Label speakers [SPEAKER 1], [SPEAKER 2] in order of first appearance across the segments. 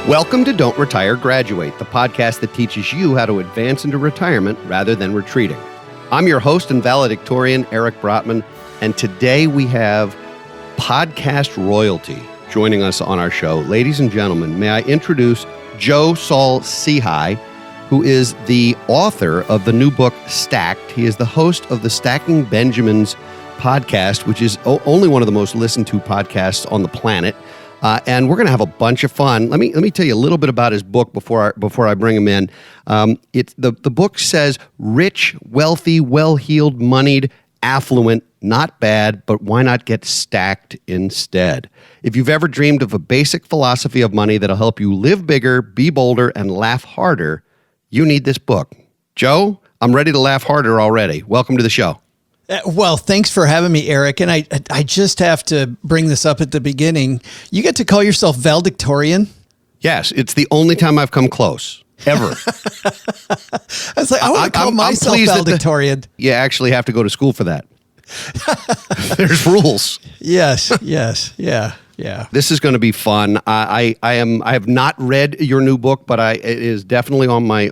[SPEAKER 1] Welcome to Don't Retire, Graduate, the podcast that teaches you how to advance into retirement rather than retreating. I'm your host and valedictorian, Eric Brotman, and today we have podcast royalty joining us on our show. Ladies and gentlemen, may I introduce Joe Saul-Sehy, who is the author of the new book, Stacked. He is the host of the Stacking Benjamins podcast, which is only one of the most listened to podcasts on the planet. And we're going to have a bunch of fun. Let me tell you a little bit about his book before I bring him in. The book says rich, wealthy, well-heeled, moneyed, affluent, not bad, but why not get stacked instead? If you've ever dreamed of a basic philosophy of money that'll help you live bigger, be bolder, and laugh harder, you need this book. Joe, I'm ready to laugh harder already. Welcome to the show.
[SPEAKER 2] Well, thanks for having me, Eric. And I just have to bring this up at the beginning. You get to call yourself valedictorian?
[SPEAKER 1] Yes, it's the only time I've come close, ever.
[SPEAKER 2] I was like, I want to call myself valedictorian.
[SPEAKER 1] You actually have to go to school for that. There's rules.
[SPEAKER 2] Yes, yeah.
[SPEAKER 1] This is going to be fun. I have not read your new book, but it is definitely on my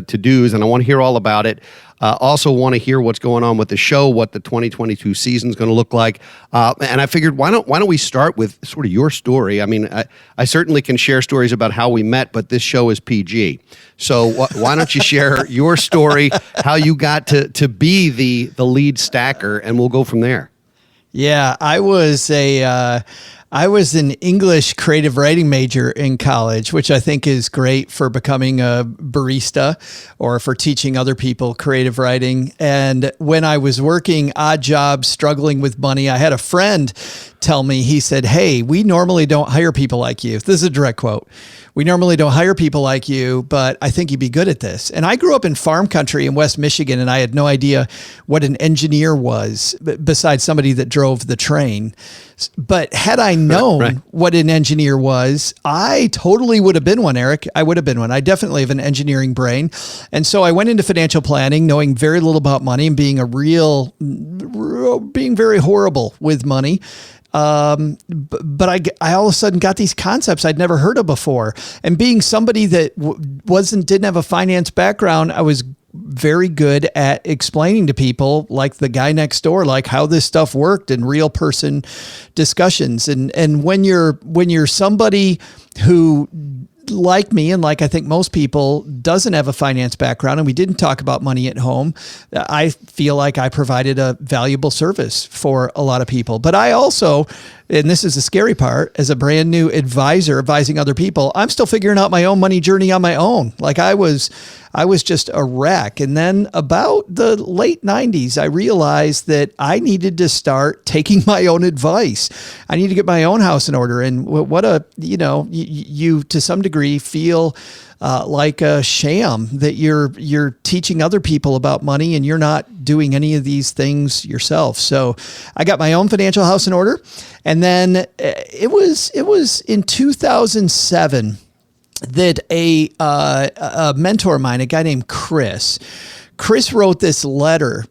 [SPEAKER 1] to-dos, and I want to hear all about it. Also want to hear what's going on with the show, what the 2022 season is going to look like. And I figured, why don't we start with sort of your story? I mean, I certainly can share stories about how we met, but this show is PG. So why don't you share your story, how you got to be the lead stacker, and we'll go from there.
[SPEAKER 2] Yeah, I was an English creative writing major in college, which I think is great for becoming a barista or for teaching other people creative writing. And when I was working odd jobs, struggling with money, I had a friend tell me, he said, "Hey, we normally don't hire people like you." This is a direct quote. "We normally don't hire people like you, but I think you'd be good at this." And I grew up in farm country in West Michigan, and I had no idea what an engineer was besides somebody that drove the train. But had I known what an engineer was, I totally would have been one, Eric. I would have been one. I definitely have an engineering brain. And so I went into financial planning, knowing very little about money and being being very horrible with money. But I all of a sudden got these concepts I'd never heard of before. And being somebody that didn't have a finance background, I was very good at explaining to people, like the guy next door, like how this stuff worked in real person discussions. And when you're somebody who, like me, and like I think most people, doesn't have a finance background, and we didn't talk about money at home, I feel like I provided a valuable service for a lot of people. But I also, and this is the scary part, as a brand new advisor advising other people, I'm still figuring out my own money journey on my own. Like I was just a wreck. And then about the late 90s, I realized that I needed to start taking my own advice. I need to get my own house in order. And you to some degree feel like a sham that you're teaching other people about money and you're not doing any of these things yourself. So I got my own financial house in order. And then it was in 2007 that a mentor of mine, a guy named Chris wrote this letter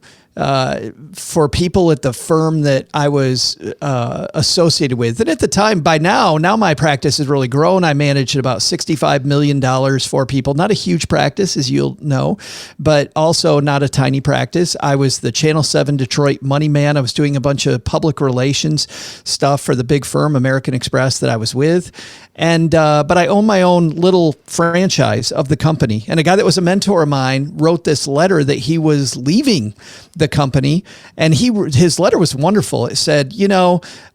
[SPEAKER 2] for people at the firm that I was associated with. And at the time, now my practice has really grown. I managed about $65 million for people. Not a huge practice, as you'll know, but also not a tiny practice. I was the Channel 7 Detroit money man. I was doing a bunch of public relations stuff for the big firm, American Express, that I was with. And but I own my own little franchise of the company. And a guy that was a mentor of mine wrote this letter that he was leaving the company. And his letter was wonderful. It said,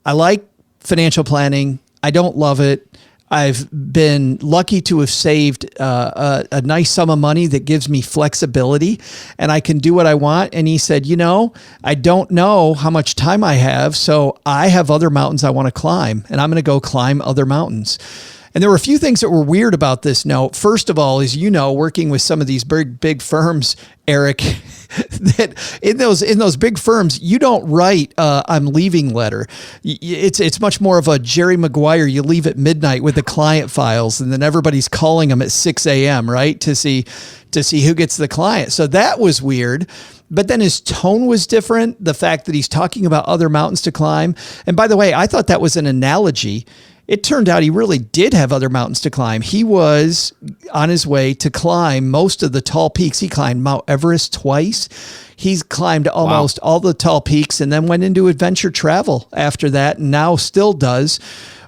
[SPEAKER 2] I like financial planning. I don't love it. I've been lucky to have saved a nice sum of money that gives me flexibility and I can do what I want. And he said, I don't know how much time I have, so I have other mountains I want to climb, and I'm going to go climb other mountains. And there were a few things that were weird about this note. First of all, as you know, working with some of these big firms, Eric, that in those big firms, you don't write "I'm leaving" letter. It's much more of a Jerry Maguire. You leave at midnight with the client files, and then everybody's calling them at 6 a.m. right to see who gets the client. So that was weird. But then his tone was different. The fact that he's talking about other mountains to climb. And by the way, I thought that was an analogy. it turned out he really did have other mountains to climb. He was on his way to climb most of the tall peaks. He climbed Mount Everest twice. He's climbed almost all the tall peaks and then went into adventure travel after that, and now still does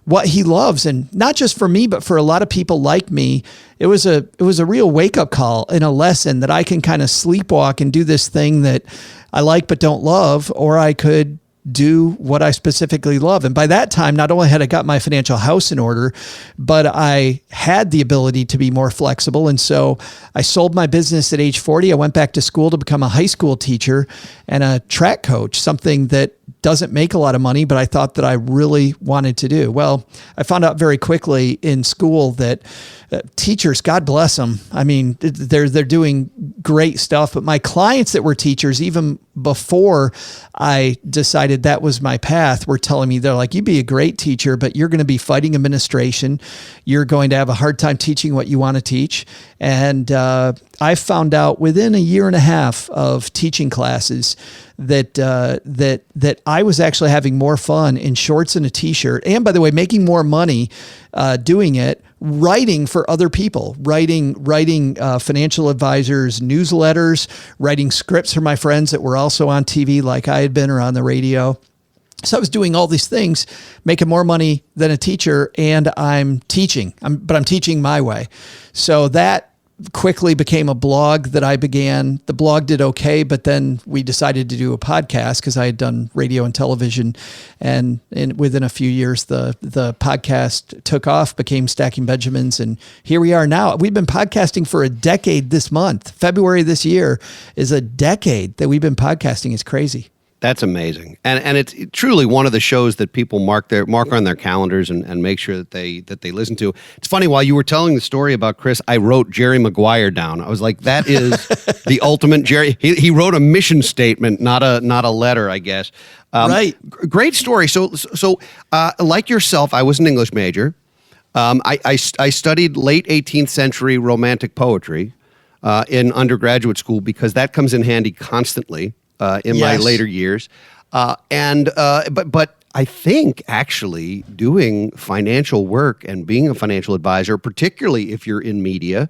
[SPEAKER 2] what he loves. And not just for me, but for a lot of people like me, it was a real wake-up call and a lesson that I can kind of sleepwalk and do this thing that I like but don't love, or I could do what I specifically love. And by that time, not only had I got my financial house in order, but I had the ability to be more flexible. And so I sold my business at age 40. I went back to school to become a high school teacher and a track coach, something that doesn't make a lot of money, but I thought that I really wanted to do. Well, I found out very quickly in school that teachers, God bless them. I mean, they're doing great stuff, but my clients that were teachers, even before I decided that was my path, were telling me, they're like, you'd be a great teacher, but you're going to be fighting administration. You're going to have a hard time teaching what you want to teach. And I found out within a year and a half of teaching classes that I was actually having more fun in shorts and a t-shirt. And by the way, making more money doing it, writing for other people, writing financial advisors, newsletters, writing scripts for my friends that were also on TV like I had been, or on the radio. So I was doing all these things, making more money than a teacher, and I'm teaching, but I'm teaching my way. So that quickly became a blog that I began. The blog did okay, but then we decided to do a podcast because I had done radio and television. And within a few years, the podcast took off, became Stacking Benjamins. And here we are now. We've been podcasting for a decade this month. February this year is a decade that we've been podcasting. It's crazy.
[SPEAKER 1] That's amazing. And it's truly one of the shows that people mark on their calendars and make sure that they listen to. It's funny, while you were telling the story about Chris, I wrote Jerry Maguire down. I was like, that is the ultimate Jerry. He wrote a mission statement, not a letter, I guess.
[SPEAKER 2] Right.
[SPEAKER 1] Great story. So like yourself, I was an English major. I studied late 18th century Romantic poetry in undergraduate school because that comes in handy constantly. In my later years. But I think actually doing financial work and being a financial advisor, particularly if you're in media,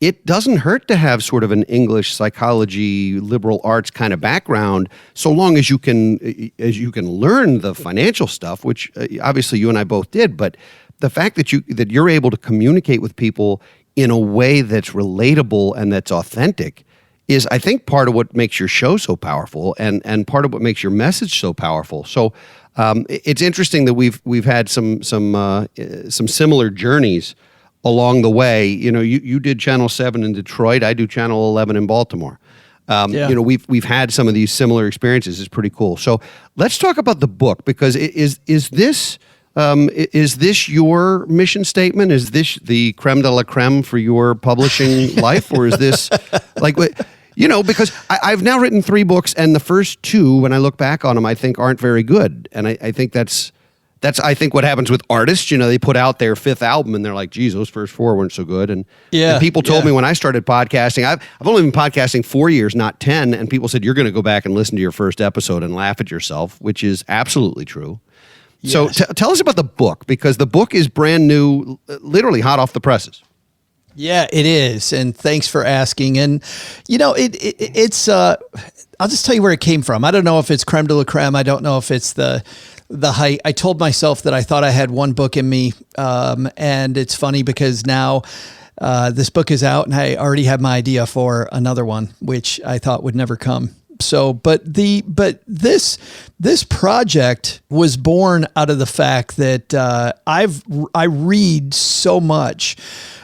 [SPEAKER 1] it doesn't hurt to have sort of an English psychology, liberal arts kind of background, so long as you can learn the financial stuff, which obviously you and I both did. But the fact that you're able to communicate with people in a way that's relatable and that's authentic is, I think, part of what makes your show so powerful and part of what makes your message so powerful. So it's interesting that we've had some similar journeys along the way. You know, you did Channel 7 in Detroit. I do Channel 11 in Baltimore. You know, we've had some of these similar experiences. It's pretty cool. So let's talk about the book, because is this your mission statement? Is this the creme de la creme for your publishing life, or is this like what? You know, because I've now written 3 books, and the first 2, when I look back on them, I think aren't very good. And I think that's I think what happens with artists. You know, they put out their 5th album, and they're like, geez, those first 4 weren't so good. And people told me when I started podcasting, I've only been podcasting 4 years, not 10. And people said, you're going to go back and listen to your first episode and laugh at yourself, which is absolutely true. Yes. So tell us about the book, because the book is brand new, literally hot off the presses.
[SPEAKER 2] Yeah, it is. And thanks for asking. And, you know, it's, I'll just tell you where it came from. I don't know if it's creme de la creme. I don't know if it's the height. I told myself that I thought I had one book in me. And it's funny because now this book is out and I already have my idea for another one, which I thought would never come. So, but this project was born out of the fact that I read so much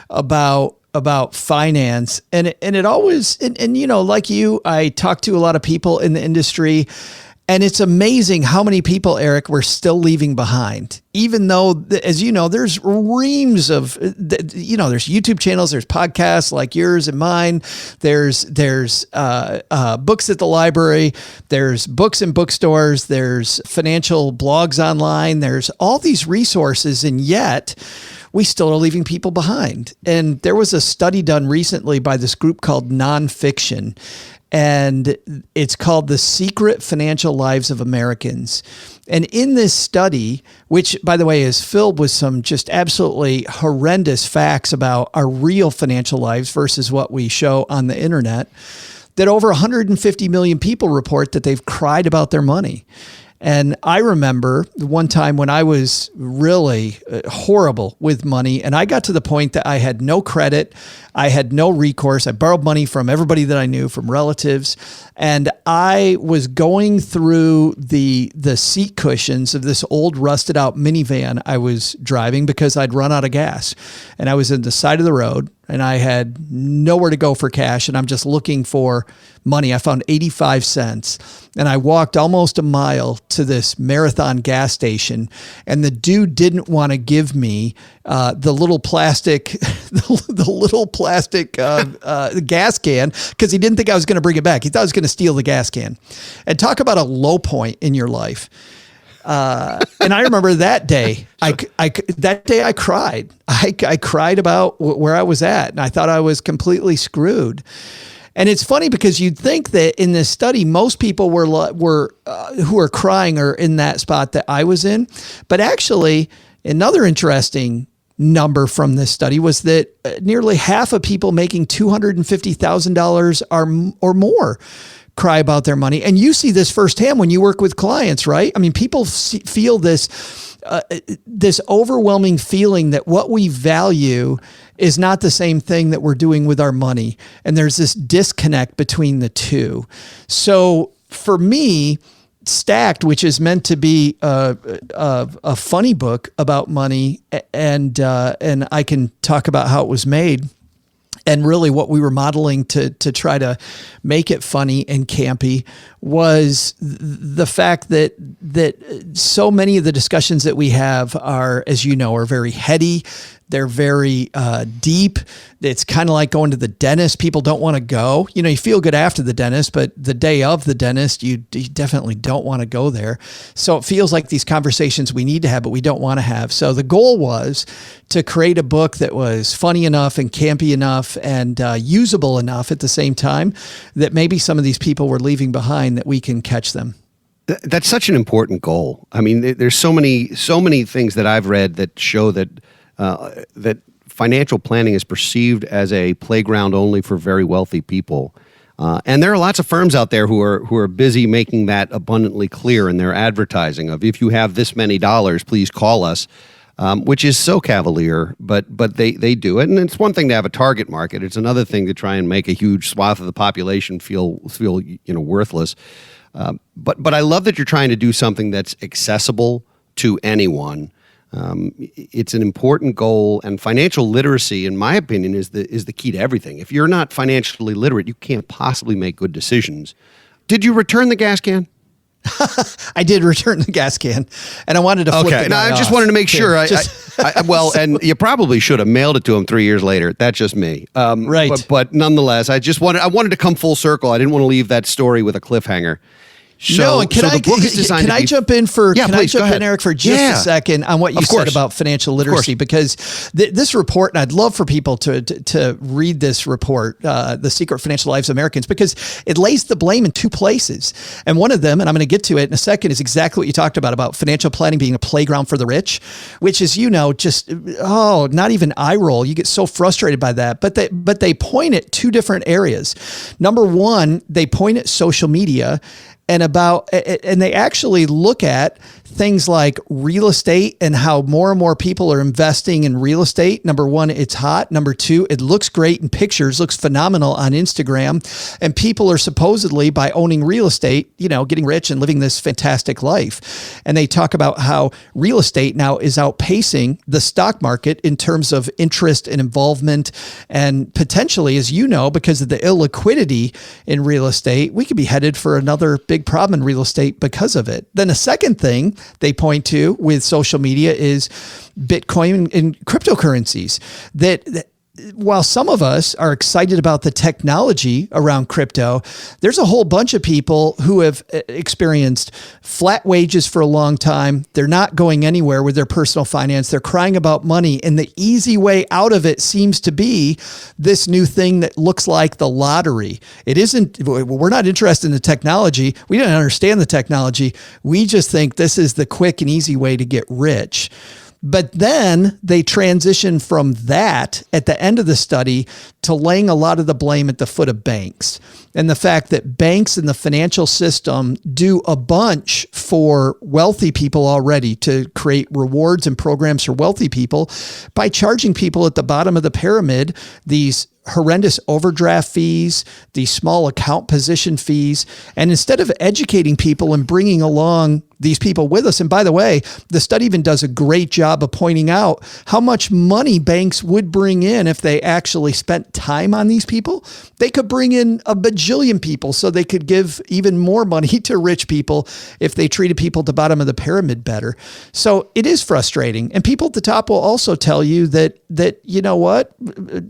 [SPEAKER 2] about finance, and it always, and you know, like you, I talk to a lot of people in the industry, and it's amazing how many people, Eric, we're still leaving behind, even though, as you know, there's reams of, you know, there's YouTube channels, there's podcasts like yours and mine. There's books at the library. There's books in bookstores. There's financial blogs online. There's all these resources. And yet we still are leaving people behind. And there was a study done recently by this group called Nonfiction, and it's called The Secret Financial Lives of Americans. And in this study, which by the way is filled with some just absolutely horrendous facts about our real financial lives versus what we show on the internet, that over 150 million people report that they've cried about their money. And I remember one time when I was really horrible with money, and I got to the point that I had no credit, I had no recourse. I borrowed money from everybody that I knew, from relatives, and I was going through the seat cushions of this old rusted out minivan I was driving because I'd run out of gas. And I was in the side of the road and I had nowhere to go for cash, and I'm just looking for money. I found 85 cents and I walked almost a mile to this Marathon gas station, and the dude didn't want to give me the little plastic gas can because he didn't think I was going to bring it back. He thought I was going to steal the gas can. And talk about a low point in your life. And I remember that day, I cried. I cried about where I was at, and I thought I was completely screwed. And it's funny because you'd think that in this study, most people were who are crying are in that spot that I was in. But actually, another interesting number from this study was that nearly half of people making $250,000 or more cry about their money. And you see this firsthand when you work with clients, right? I mean, people feel this overwhelming feeling that what we value is not the same thing that we're doing with our money. And there's this disconnect between the two. So for me, Stacked, which is meant to be a funny book about money, and I can talk about how it was made, and really what we were modeling to try to make it funny and campy, was the fact that so many of the discussions that we have are, as you know, are very heady. They're very deep. It's kind of like going to the dentist. People don't want to go. You know, you feel good after the dentist, but the day of the dentist, you definitely don't want to go there. So it feels like these conversations we need to have, but we don't want to have. So the goal was to create a book that was funny enough and campy enough and usable enough at the same time that maybe some of these people were leaving behind, that we can catch them.
[SPEAKER 1] That's such an important goal. I mean, there's so many things that I've read that show that that financial planning is perceived as a playground only for very wealthy people. And there are lots of firms out there who are busy making that abundantly clear in their advertising of, if you have this many dollars, please call us, which is so cavalier, but they do it. And it's one thing to have a target market. It's another thing to try and make a huge swath of the population feel worthless. But I love that you're trying to do something that's accessible to anyone. It's an important goal, and financial literacy, in my opinion, is the key to everything. If you're not financially literate, you can't possibly make good decisions. Did you return the gas can?
[SPEAKER 2] I did return the gas can, and I wanted to flip it.
[SPEAKER 1] No, I just wanted to make sure. And you probably should have mailed it to him 3 years later. That's just me.
[SPEAKER 2] Right.
[SPEAKER 1] But nonetheless, I wanted to come full circle. I didn't want to leave that story with a cliffhanger.
[SPEAKER 2] Can I jump in, Eric, for just a second on what you said about financial literacy? Because this report, and I'd love for people to read this report, The Secret Financial Lives of Americans, because it lays the blame in two places. And one of them, and I'm going to get to it in a second, is exactly what you talked about financial planning being a playground for the rich, which is, not even eye roll. You get so frustrated by that. But they point at two different areas. Number one, they point at social media, and they actually look at things like real estate and how more and more people are investing in real estate. Number one, it's hot. Number two, it looks great in pictures, looks phenomenal on Instagram. And people are supposedly, by owning real estate, getting rich and living this fantastic life. And they talk about how real estate now is outpacing the stock market in terms of interest and involvement. And potentially, as you know, because of the illiquidity in real estate, we could be headed for another big problem in real estate because of it. Then a second thing they point to with social media is Bitcoin and cryptocurrencies, that while some of us are excited about the technology around crypto, there's a whole bunch of people who have experienced flat wages for a long time. They're not going anywhere with their personal finance. They're crying about money. And the easy way out of it seems to be this new thing that looks like the lottery. It isn't, we're not interested in the technology. We don't understand the technology. We just think this is the quick and easy way to get rich. But then they transition from that at the end of the study to laying a lot of the blame at the foot of banks, and the fact that banks and the financial system do a bunch for wealthy people already to create rewards and programs for wealthy people by charging people at the bottom of the pyramid these horrendous overdraft fees, these small account position fees. And instead of educating people and bringing along these people with us, and by the way, the study even does a great job of pointing out how much money banks would bring in if they actually spent time on these people. They could bring in a bajillion people, so they could give even more money to rich people if they treated people at the bottom of the pyramid better. So it is frustrating. And people at the top will also tell you that you know what,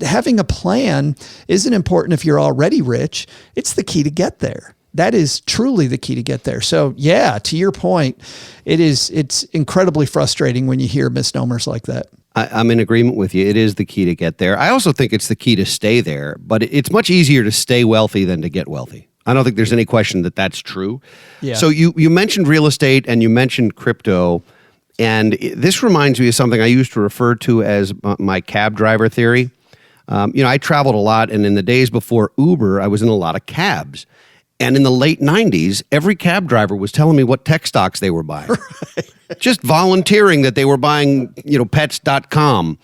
[SPEAKER 2] having a plan isn't important if you're already rich. It's the key to get there. That is truly the key to get there. So yeah, to your point, it's incredibly frustrating when you hear misnomers like that.
[SPEAKER 1] I'm in agreement with you. It is the key to get there. I also think it's the key to stay there, but it's much easier to stay wealthy than to get wealthy. I don't think there's any question that that's true.
[SPEAKER 2] Yeah.
[SPEAKER 1] So you mentioned real estate and you mentioned crypto, and this reminds me of something I used to refer to as my cab driver theory. I traveled a lot, and in the days before Uber, I was in a lot of cabs. And in the late 90s, every cab driver was telling me what tech stocks they were buying. Right. Just volunteering that they were buying, pets.com.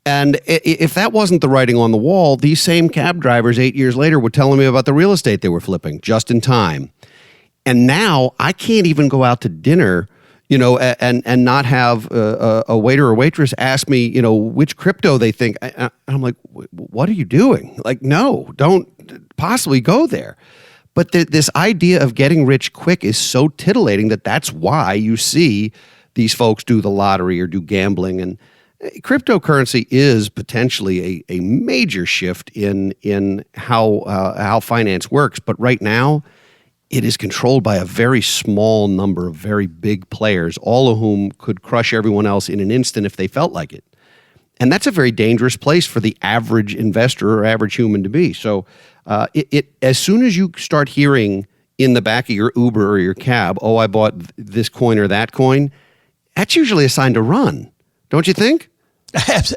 [SPEAKER 1] And if that wasn't the writing on the wall, these same cab drivers 8 years later were telling me about the real estate they were flipping just in time. And now I can't even go out to dinner, and not have a waiter or waitress ask me, which crypto they think. And I'm like, what are you doing? Like, no, don't possibly go there. But this idea of getting rich quick is so titillating that's why you see these folks do the lottery or do gambling. And cryptocurrency is potentially a major shift in how finance works. But right now, it is controlled by a very small number of very big players, all of whom could crush everyone else in an instant if they felt like it. And that's a very dangerous place for the average investor or average human to be. So as soon as you start hearing in the back of your Uber or your cab, oh, I bought this coin or that coin, that's usually a sign to run, don't you think?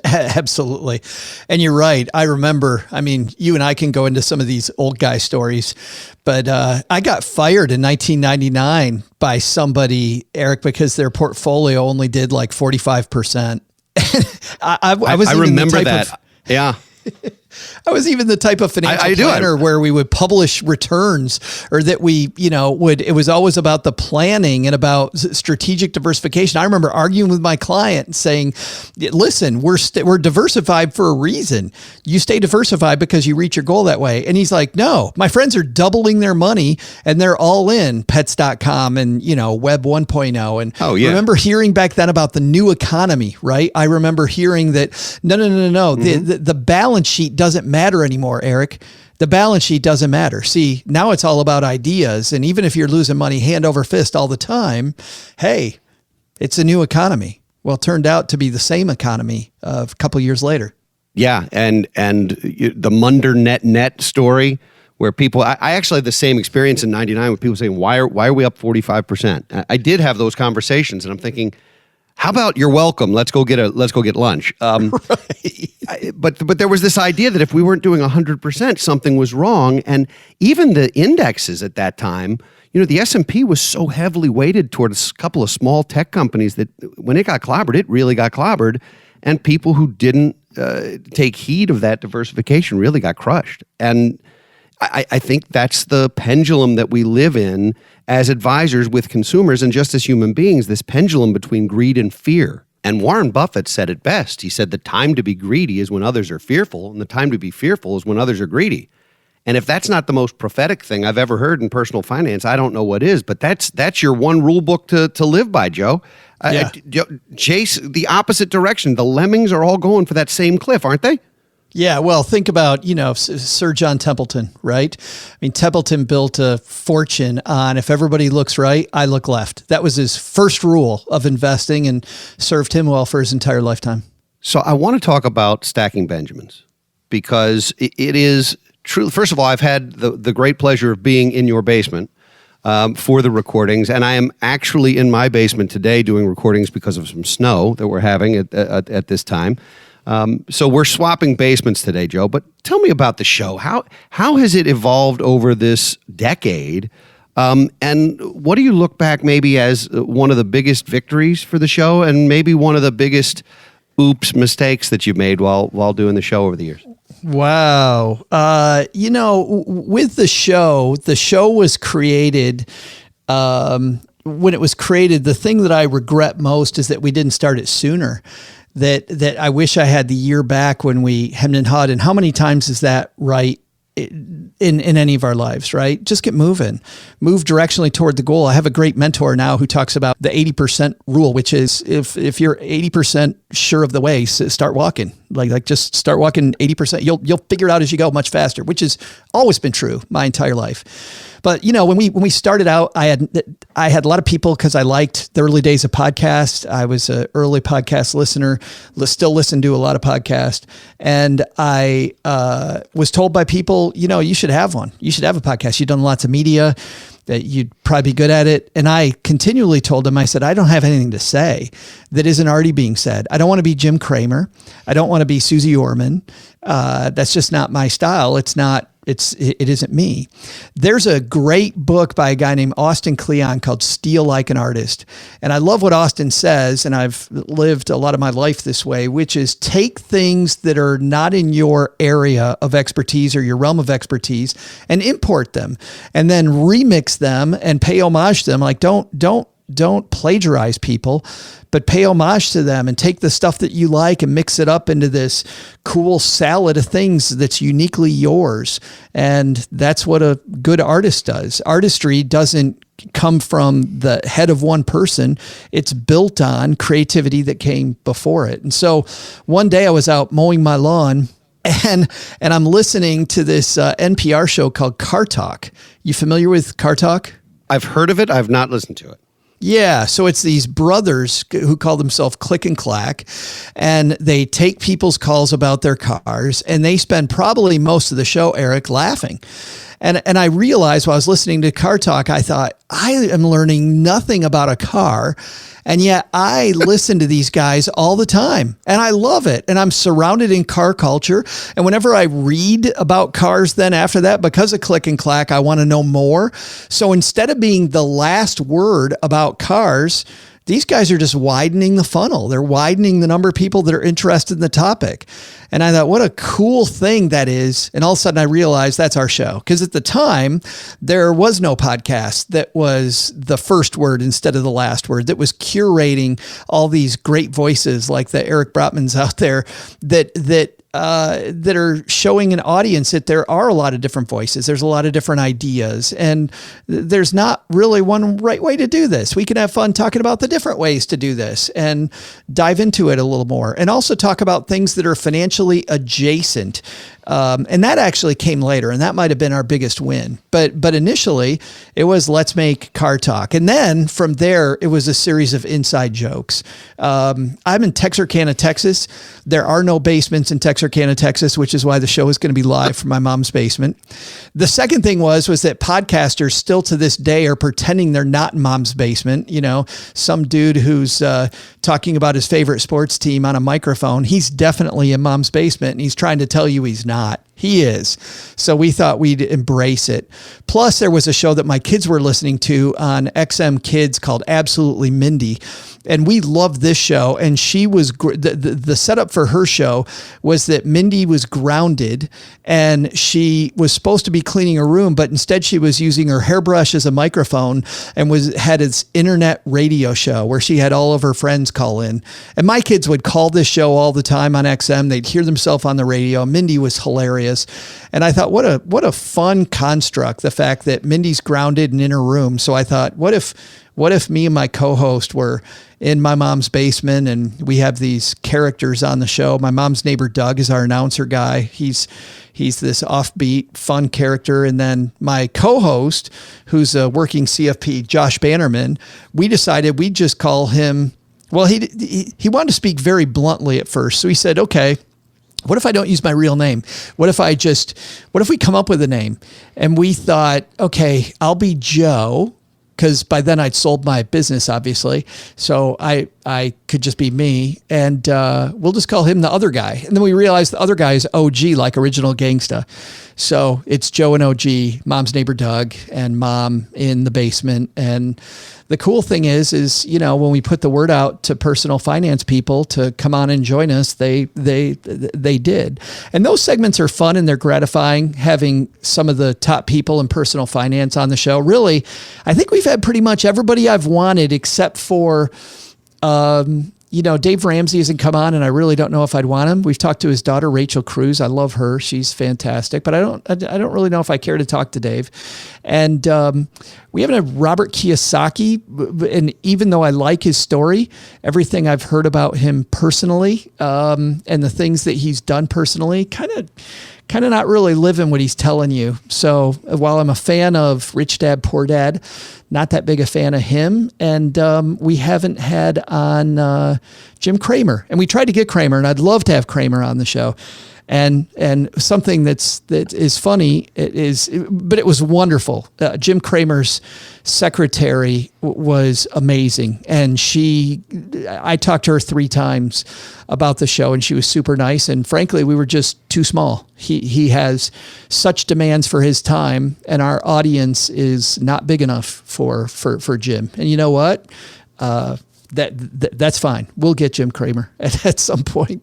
[SPEAKER 2] Absolutely. And you're right. I remember, you and I can go into some of these old guy stories, but I got fired in 1999 by somebody, Eric, because their portfolio only did like 45%. I
[SPEAKER 1] remember that. Yeah.
[SPEAKER 2] I was even the type of financial planner where we would publish returns, or that we, it was always about the planning and about strategic diversification. I remember arguing with my client and saying, listen, we're diversified for a reason. You stay diversified because you reach your goal that way. And he's like, no, my friends are doubling their money and they're all in pets.com and, Web 1.0. And remember hearing back then about the new economy, right? I remember hearing that, no. Mm-hmm. The balance sheet doesn't matter anymore, Eric. The balance sheet doesn't matter. See, now it's all about ideas. And even if you're losing money hand over fist all the time, hey, it's a new economy. Well, it turned out to be the same economy a couple of years later.
[SPEAKER 1] Yeah. And the Munder net story where people, I actually had the same experience in 99 with people saying, why are we up 45%? I did have those conversations and I'm thinking, how about you're welcome? Let's go get lunch.
[SPEAKER 2] Right.
[SPEAKER 1] But there was this idea that if we weren't doing 100%, something was wrong. And even the indexes at that time, the S&P was so heavily weighted towards a couple of small tech companies that when it got clobbered, it really got clobbered. And people who didn't take heed of that diversification really got crushed. And I think that's the pendulum that we live in as advisors with consumers and just as human beings, this pendulum between greed and fear. And Warren Buffett said it best. He said the time to be greedy is when others are fearful, and the time to be fearful is when others are greedy. And if that's not the most prophetic thing I've ever heard in personal finance, I don't know what is. But that's your one rule book to live by, Joe.
[SPEAKER 2] Yeah.
[SPEAKER 1] Chase the opposite direction. The lemmings are all going for that same cliff, aren't they?
[SPEAKER 2] Yeah, well, think about, Sir John Templeton, right? I mean, Templeton built a fortune on if everybody looks right, I look left. That was his first rule of investing and served him well for his entire lifetime.
[SPEAKER 1] So I want to talk about stacking Benjamins because it is true. First of all, I've had the great pleasure of being in your basement for the recordings, and I am actually in my basement today doing recordings because of some snow that we're having at this time. So we're swapping basements today, Joe, but tell me about the show. How has it evolved over this decade? And what do you look back maybe as one of the biggest victories for the show and maybe one of the biggest mistakes that you've made while doing the show over the years?
[SPEAKER 2] Wow. With the show was created, when it was created, the thing that I regret most is that we didn't start it sooner. That I wish I had the year back when we hemmed and hawed. And how many times is that right in any of our lives, right? Just get moving, move directionally toward the goal. I have a great mentor now who talks about the 80% rule, which is if you're 80% sure of the way, start walking. Like just start walking 80%. You'll figure it out as you go much faster, which has always been true my entire life. But when we started out, I had a lot of people because I liked the early days of podcasts. I was an early podcast listener, still listen to a lot of podcasts. And I was told by people, you should have one. You should have a podcast. You've done lots of media, that you'd probably be good at it. And I continually told them, I said, I don't have anything to say that isn't already being said. I don't want to be Jim Cramer. I don't want to be Susie Orman. That's just not my style. It isn't me. There's a great book by a guy named Austin Kleon called Steal Like an Artist. And I love what Austin says, and I've lived a lot of my life this way, which is take things that are not in your area of expertise or your realm of expertise and import them and then remix them and pay homage to them. Like don't plagiarize people, but pay homage to them and take the stuff that you like and mix it up into this cool salad of things that's uniquely yours. And that's what a good artist does. Artistry doesn't come from the head of one person. It's built on creativity that came before it. And so one day I was out mowing my lawn and I'm listening to this NPR show called Car Talk. You familiar with Car Talk?
[SPEAKER 1] I've heard of it. I've not listened to it.
[SPEAKER 2] Yeah. So it's these brothers who call themselves Click and Clack, and they take people's calls about their cars, and they spend probably most of the show, Eric, laughing. And I realized while I was listening to Car Talk, I thought, I am learning nothing about a car. And yet I listen to these guys all the time and I love it. And I'm surrounded in car culture. And whenever I read about cars, then after that, because of Click and Clack, I want to know more. So instead of being the last word about cars, these guys are just widening the funnel. They're widening the number of people that are interested in the topic. And I thought, what a cool thing that is. And all of a sudden I realized that's our show. Because at the time, there was no podcast that was the first word instead of the last word, that was curating all these great voices like the Eric Brotmans out there that are showing an audience that there are a lot of different voices. There's a lot of different ideas, and there's not really one right way to do this. We can have fun talking about the different ways to do this and dive into it a little more, and also talk about things that are financially adjacent. And that actually came later, and that might have been our biggest win. But initially it was, let's make Car Talk. And then from there, it was a series of inside jokes. I'm in Texarkana, Texas. There are no basements in Texarkana, Texas, which is why the show is going to be live from my mom's basement. The second thing was that podcasters still to this day are pretending they're not in mom's basement. Some dude who's talking about his favorite sports team on a microphone, he's definitely in mom's basement, and he's trying to tell you he's not. He is. So we thought we'd embrace it. Plus, there was a show that my kids were listening to on XM Kids called Absolutely Mindy. And we loved this show. And she was, the setup for her show was that Mindy was grounded and she was supposed to be cleaning her room, but instead she was using her hairbrush as a microphone and had this internet radio show where she had all of her friends call in. And my kids would call this show all the time on XM. They'd hear themselves on the radio. Mindy was hilarious. hilarious. And I thought, what a fun construct, the fact that Mindy's grounded and in her room. So I thought, what if me and my co-host were in my mom's basement and we have these characters on the show? My mom's neighbor, Doug, is our announcer guy. He's this offbeat, fun character. And then my co-host, who's a working CFP, Josh Bannerman, we decided we'd just call him, well, he wanted to speak very bluntly at first. So he said, okay, what if I don't use my real name? What if we come up with a name? And we thought, okay, I'll be Joe, because by then I'd sold my business, obviously. So I could just be me, and we'll just call him the other guy. And then we realized the other guy is OG, like Original Gangsta. So it's Joe and OG, mom's neighbor Doug, and mom in the basement. And the cool thing is, you know, when we put the word out to personal finance people to come on and join us, they did. And those segments are fun and they're gratifying, having some of the top people in personal finance on the show. Really, I think we've had pretty much everybody I've wanted except for, you know, Dave Ramsey hasn't come on, and I really don't know if I'd want him. We've talked to his daughter, Rachel Cruz. I love her. She's fantastic, but I don't really know if I care to talk to Dave. And we haven't had Robert Kiyosaki, and even though I like his story, everything I've heard about him personally, and the things that he's done personally, kind of not really living what he's telling you. So while I'm a fan of Rich Dad, Poor Dad, not that big a fan of him. And we haven't had on Jim Cramer. And we tried to get Cramer, and I'd love to have Cramer on the show. And something that is funny, but it was wonderful. Jim Cramer's secretary was amazing. And I talked to her 3 times about the show, and she was super nice. And frankly, we were just too small. He has such demands for his time, and our audience is not big enough for Jim. And you know what? That's fine. We'll get Jim Cramer at some point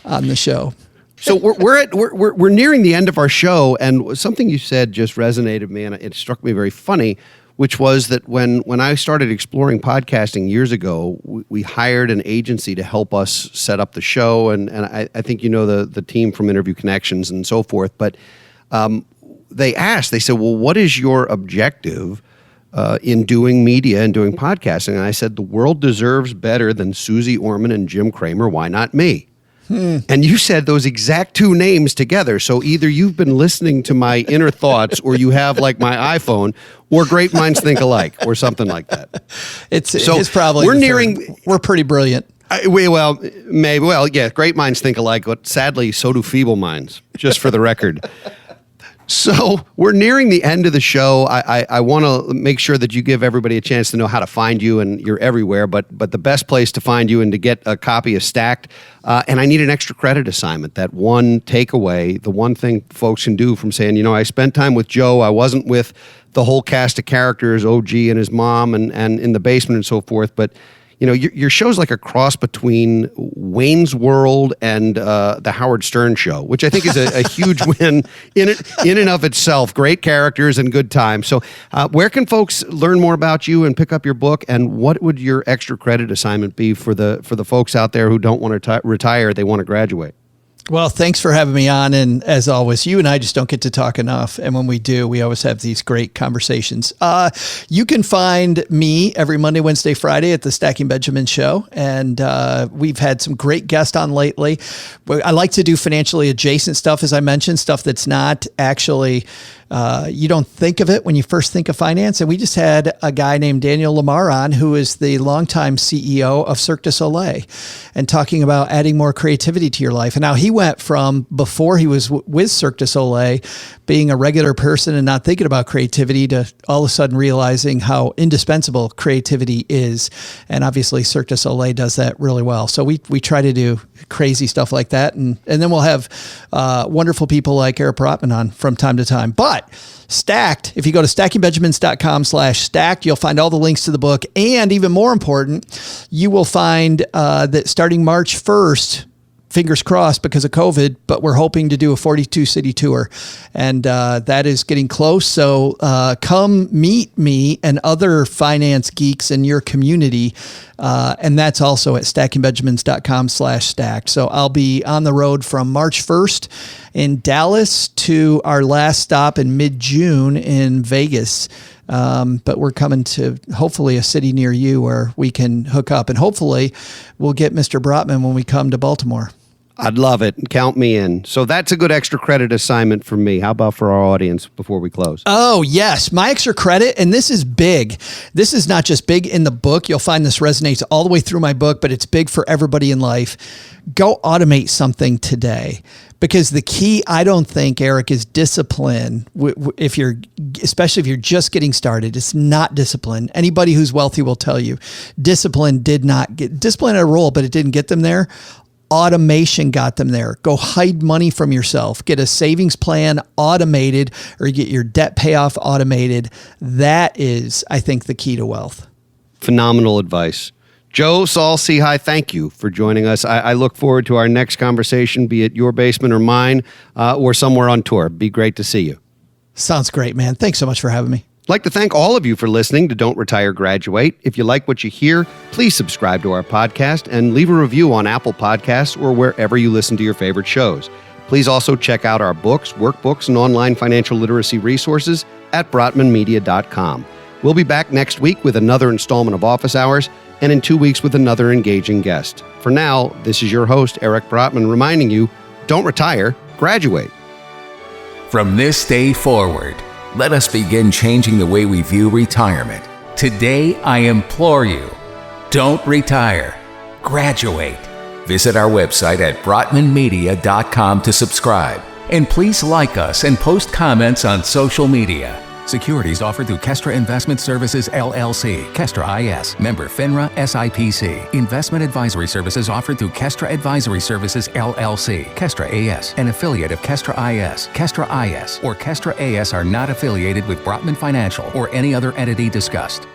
[SPEAKER 2] on the show.
[SPEAKER 1] So we're nearing the end of our show, and something you said just resonated with me, and it struck me very funny, which was that when I started exploring podcasting years ago, we hired an agency to help us set up the show, and I think you know the team from Interview Connections and so forth. But they said, well, what is your objective in doing media and doing podcasting? And I said, the world deserves better than Susie Orman and Jim Cramer. Why not me? And you said those exact 2 names together. So either you've been listening to my inner thoughts, or you have like my iPhone, or great minds think alike, or something like that.
[SPEAKER 2] It's probably we're pretty brilliant.
[SPEAKER 1] Great minds think alike, but sadly, so do feeble minds, just for the record. So we're nearing the end of the show. I want to make sure that you give everybody a chance to know how to find you, and you're everywhere, but the best place to find you and to get a copy of Stacked, and I need an extra credit assignment, that one takeaway, the one thing folks can do from saying, you know, I spent time with Joe, I wasn't with the whole cast of characters, OG and his mom and in the basement and so forth, but you know, your show's like a cross between Wayne's World and the Howard Stern Show, which I think is a huge win in and of itself. Great characters and good time. So where can folks learn more about you and pick up your book? And what would your extra credit assignment be for the folks out there who don't want to retire, they want to graduate?
[SPEAKER 2] Well, thanks for having me on. And as always, you and I just don't get to talk enough. And when we do, we always have these great conversations. You can find me every Monday, Wednesday, Friday at the Stacking Benjamin Show. And we've had some great guests on lately. I like to do financially adjacent stuff, as I mentioned, stuff that's not actually, you don't think of it when you first think of finance. And we just had a guy named Daniel Lamar on, who is the longtime CEO of Cirque du Soleil, and talking about adding more creativity to your life. And now he went from, before he was with Cirque du Soleil, being a regular person and not thinking about creativity, to all of a sudden realizing how indispensable creativity is. And obviously Cirque du Soleil does that really well. So we try to do crazy stuff like that. And then we'll have wonderful people like Eric Brotman on from time to time. But Stacked, if you go to stackingbenjamins.com/stacked, you'll find all the links to the book. And even more important, you will find that starting March 1st, fingers crossed because of COVID, but we're hoping to do a 42-city tour. And that is getting close. So come meet me and other finance geeks in your community And that's also at stackingbenjamins.com/stacked. So I'll be on the road from March 1st in Dallas to our last stop in mid-June in Vegas. But we're coming to hopefully a city near you where we can hook up, and hopefully we'll get Mr. Brotman when we come to Baltimore.
[SPEAKER 1] I'd love it. Count me in. So that's a good extra credit assignment for me. How about for our audience before we close?
[SPEAKER 2] Oh, yes. My extra credit, and this is big. This is not just big in the book. You'll find this resonates all the way through my book, but it's big for everybody in life. Go automate something today. Because the key, I don't think, Eric, is discipline. Especially if you're just getting started, it's not discipline. Anybody who's wealthy will tell you discipline had a role, but it didn't get them there. Automation got them there. Go hide money from yourself. Get a savings plan automated, or get your debt payoff automated. That is, I think, the key to wealth.
[SPEAKER 1] Phenomenal advice. Joe Saul-Sehy, thank you for joining us. I look forward to our next conversation, be it your basement or mine, or somewhere on tour. Be great to see you.
[SPEAKER 2] Sounds great, man. Thanks so much for having me.
[SPEAKER 1] I'd like to thank all of you for listening to Don't Retire, Graduate. If you like what you hear, please subscribe to our podcast and leave a review on Apple Podcasts or wherever you listen to your favorite shows. Please also check out our books, workbooks, and online financial literacy resources at brotmanmedia.com. We'll be back next week with another installment of Office Hours, and in 2 weeks with another engaging guest. For now, this is your host, Eric Brotman, reminding you, don't retire, graduate.
[SPEAKER 3] From this day forward, let us begin changing the way we view retirement. Today, I implore you, don't retire, graduate. Visit our website at brotmanmedia.com to subscribe. And please like us and post comments on social media. Securities offered through Kestra Investment Services, LLC, Kestra IS, member FINRA SIPC. Investment advisory services offered through Kestra Advisory Services, LLC, Kestra AS, an affiliate of Kestra IS. Kestra IS or Kestra AS are not affiliated with Brotman Financial or any other entity discussed.